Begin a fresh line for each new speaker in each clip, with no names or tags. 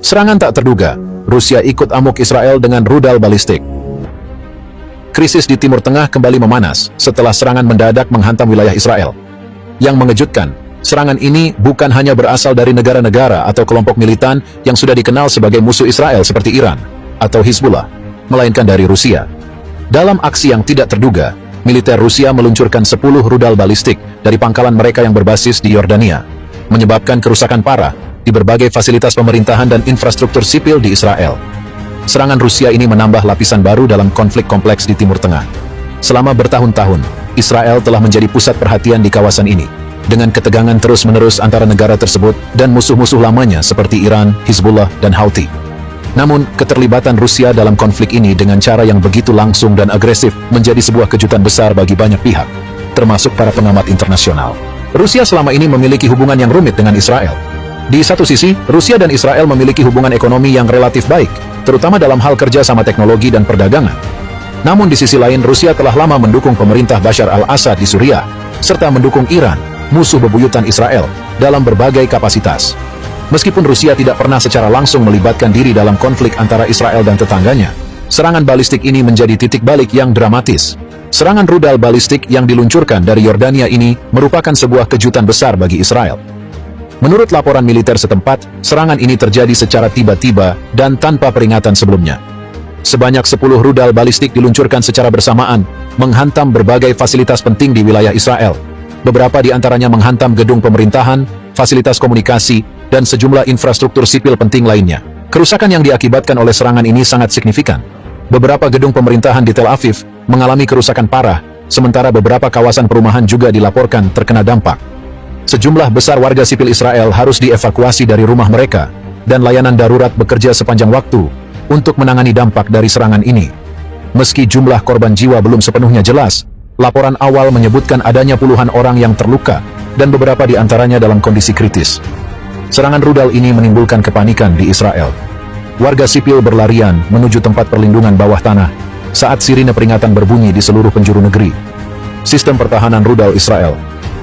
Serangan tak terduga, Rusia ikut amuk Israel dengan rudal balistik. Krisis di Timur Tengah kembali memanas setelah serangan mendadak menghantam wilayah Israel. Yang mengejutkan, serangan ini bukan hanya berasal dari negara-negara atau kelompok militan yang sudah dikenal sebagai musuh Israel seperti Iran atau Hizbullah, melainkan dari Rusia. Dalam aksi yang tidak terduga, militer Rusia meluncurkan 10 rudal balistik dari pangkalan mereka yang berbasis di Yordania, menyebabkan kerusakan parah di berbagai fasilitas pemerintahan dan infrastruktur sipil di Israel. Serangan Rusia ini menambah lapisan baru dalam konflik kompleks di Timur Tengah. Selama bertahun-tahun, Israel telah menjadi pusat perhatian di kawasan ini, dengan ketegangan terus-menerus antara negara tersebut dan musuh-musuh lamanya seperti Iran, Hizbullah, dan Houthi. Namun, keterlibatan Rusia dalam konflik ini dengan cara yang begitu langsung dan agresif menjadi sebuah kejutan besar bagi banyak pihak, termasuk para pengamat internasional. Rusia selama ini memiliki hubungan yang rumit dengan Israel. Di satu sisi, Rusia dan Israel memiliki hubungan ekonomi yang relatif baik, terutama dalam hal kerja sama teknologi dan perdagangan. Namun di sisi lain, Rusia telah lama mendukung pemerintah Bashar al-Assad di Suriah, serta mendukung Iran, musuh bebuyutan Israel, dalam berbagai kapasitas. Meskipun Rusia tidak pernah secara langsung melibatkan diri dalam konflik antara Israel dan tetangganya, serangan balistik ini menjadi titik balik yang dramatis. Serangan rudal balistik yang diluncurkan dari Yordania ini merupakan sebuah kejutan besar bagi Israel. Menurut laporan militer setempat, serangan ini terjadi secara tiba-tiba dan tanpa peringatan sebelumnya. Sebanyak 10 rudal balistik diluncurkan secara bersamaan, menghantam berbagai fasilitas penting di wilayah Israel. Beberapa di antaranya menghantam gedung pemerintahan, fasilitas komunikasi, dan sejumlah infrastruktur sipil penting lainnya. Kerusakan yang diakibatkan oleh serangan ini sangat signifikan. Beberapa gedung pemerintahan di Tel Aviv mengalami kerusakan parah, sementara beberapa kawasan perumahan juga dilaporkan terkena dampak. Sejumlah besar warga sipil Israel harus dievakuasi dari rumah mereka, dan layanan darurat bekerja sepanjang waktu untuk menangani dampak dari serangan ini. Meski jumlah korban jiwa belum sepenuhnya jelas, laporan awal menyebutkan adanya puluhan orang yang terluka, dan beberapa di antaranya dalam kondisi kritis. Serangan rudal ini menimbulkan kepanikan di Israel. Warga sipil berlarian menuju tempat perlindungan bawah tanah saat sirine peringatan berbunyi di seluruh penjuru negeri. Sistem pertahanan rudal Israel,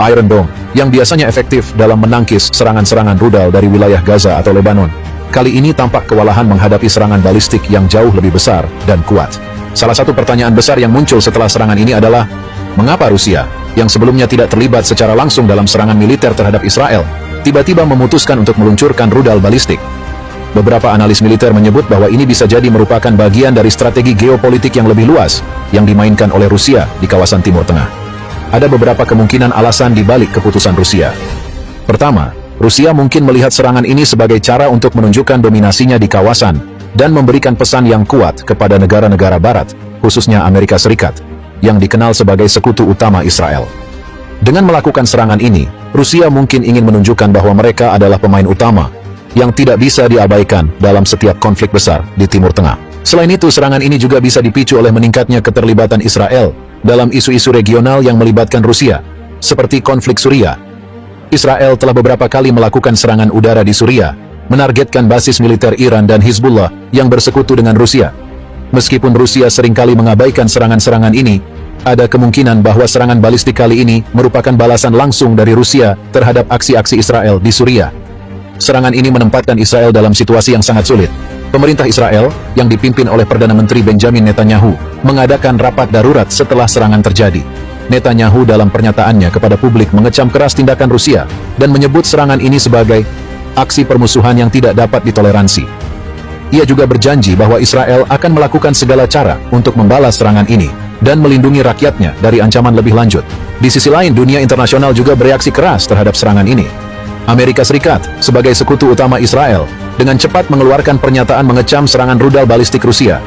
Iron Dome, yang biasanya efektif dalam menangkis serangan-serangan rudal dari wilayah Gaza atau Lebanon, kali ini tampak kewalahan menghadapi serangan balistik yang jauh lebih besar dan kuat. Salah satu pertanyaan besar yang muncul setelah serangan ini adalah, mengapa Rusia, yang sebelumnya tidak terlibat secara langsung dalam serangan militer terhadap Israel, tiba-tiba memutuskan untuk meluncurkan rudal balistik? Beberapa analis militer menyebut bahwa ini bisa jadi merupakan bagian dari strategi geopolitik yang lebih luas yang dimainkan oleh Rusia di kawasan Timur Tengah. Ada beberapa kemungkinan alasan di balik keputusan Rusia. Pertama, Rusia mungkin melihat serangan ini sebagai cara untuk menunjukkan dominasinya di kawasan dan memberikan pesan yang kuat kepada negara-negara Barat, khususnya Amerika Serikat, yang dikenal sebagai sekutu utama Israel. Dengan melakukan serangan ini, Rusia mungkin ingin menunjukkan bahwa mereka adalah pemain utama yang tidak bisa diabaikan dalam setiap konflik besar di Timur Tengah. Selain itu, serangan ini juga bisa dipicu oleh meningkatnya keterlibatan Israel dalam isu-isu regional yang melibatkan Rusia, seperti konflik Suriah. Israel telah beberapa kali melakukan serangan udara di Suriah, menargetkan basis militer Iran dan Hizbullah yang bersekutu dengan Rusia. Meskipun Rusia seringkali mengabaikan serangan-serangan ini, ada kemungkinan bahwa serangan balistik kali ini merupakan balasan langsung dari Rusia terhadap aksi-aksi Israel di Suriah. Serangan ini menempatkan Israel dalam situasi yang sangat sulit. Pemerintah Israel, yang dipimpin oleh Perdana Menteri Benjamin Netanyahu, mengadakan rapat darurat setelah serangan terjadi. Netanyahu dalam pernyataannya kepada publik mengecam keras tindakan Rusia, dan menyebut serangan ini sebagai aksi permusuhan yang tidak dapat ditoleransi. Ia juga berjanji bahwa Israel akan melakukan segala cara untuk membalas serangan ini, dan melindungi rakyatnya dari ancaman lebih lanjut. Di sisi lain, dunia internasional juga bereaksi keras terhadap serangan ini. Amerika Serikat, sebagai sekutu utama Israel, dengan cepat mengeluarkan pernyataan mengecam serangan rudal balistik Rusia.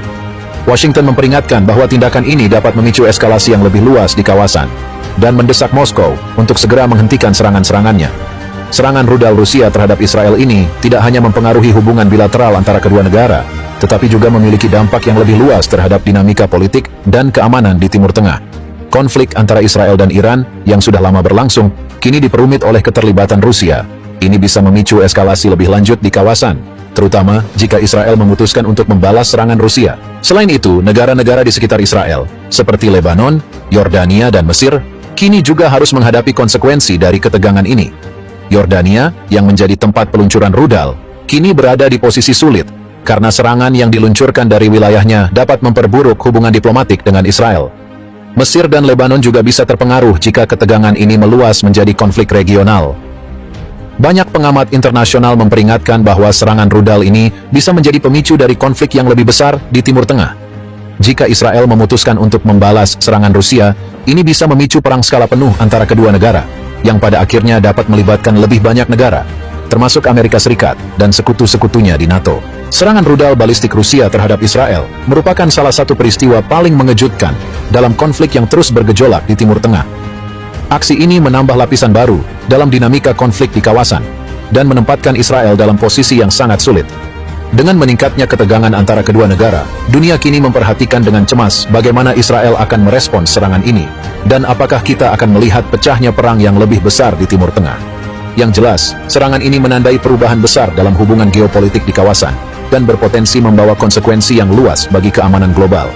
Washington memperingatkan bahwa tindakan ini dapat memicu eskalasi yang lebih luas di kawasan, dan mendesak Moskow untuk segera menghentikan serangan-serangannya. Serangan rudal Rusia terhadap Israel ini tidak hanya mempengaruhi hubungan bilateral antara kedua negara, tetapi juga memiliki dampak yang lebih luas terhadap dinamika politik dan keamanan di Timur Tengah. Konflik antara Israel dan Iran, yang sudah lama berlangsung, kini diperumit oleh keterlibatan Rusia. Ini bisa memicu eskalasi lebih lanjut di kawasan, terutama jika Israel memutuskan untuk membalas serangan Rusia. Selain itu, negara-negara di sekitar Israel, seperti Lebanon, Yordania, dan Mesir, kini juga harus menghadapi konsekuensi dari ketegangan ini. Yordania, yang menjadi tempat peluncuran rudal, kini berada di posisi sulit, karena serangan yang diluncurkan dari wilayahnya dapat memperburuk hubungan diplomatik dengan Israel. Mesir dan Lebanon juga bisa terpengaruh jika ketegangan ini meluas menjadi konflik regional. Banyak pengamat internasional memperingatkan bahwa serangan rudal ini bisa menjadi pemicu dari konflik yang lebih besar di Timur Tengah. Jika Israel memutuskan untuk membalas serangan Rusia, ini bisa memicu perang skala penuh antara kedua negara, yang pada akhirnya dapat melibatkan lebih banyak negara, termasuk Amerika Serikat dan sekutu-sekutunya di NATO. Serangan rudal balistik Rusia terhadap Israel merupakan salah satu peristiwa paling mengejutkan dalam konflik yang terus bergejolak di Timur Tengah. Aksi ini menambah lapisan baru dalam dinamika konflik di kawasan dan menempatkan Israel dalam posisi yang sangat sulit. Dengan meningkatnya ketegangan antara kedua negara, dunia kini memperhatikan dengan cemas bagaimana Israel akan merespons serangan ini, dan apakah kita akan melihat pecahnya perang yang lebih besar di Timur Tengah. Yang jelas, serangan ini menandai perubahan besar dalam hubungan geopolitik di kawasan, dan berpotensi membawa konsekuensi yang luas bagi keamanan global.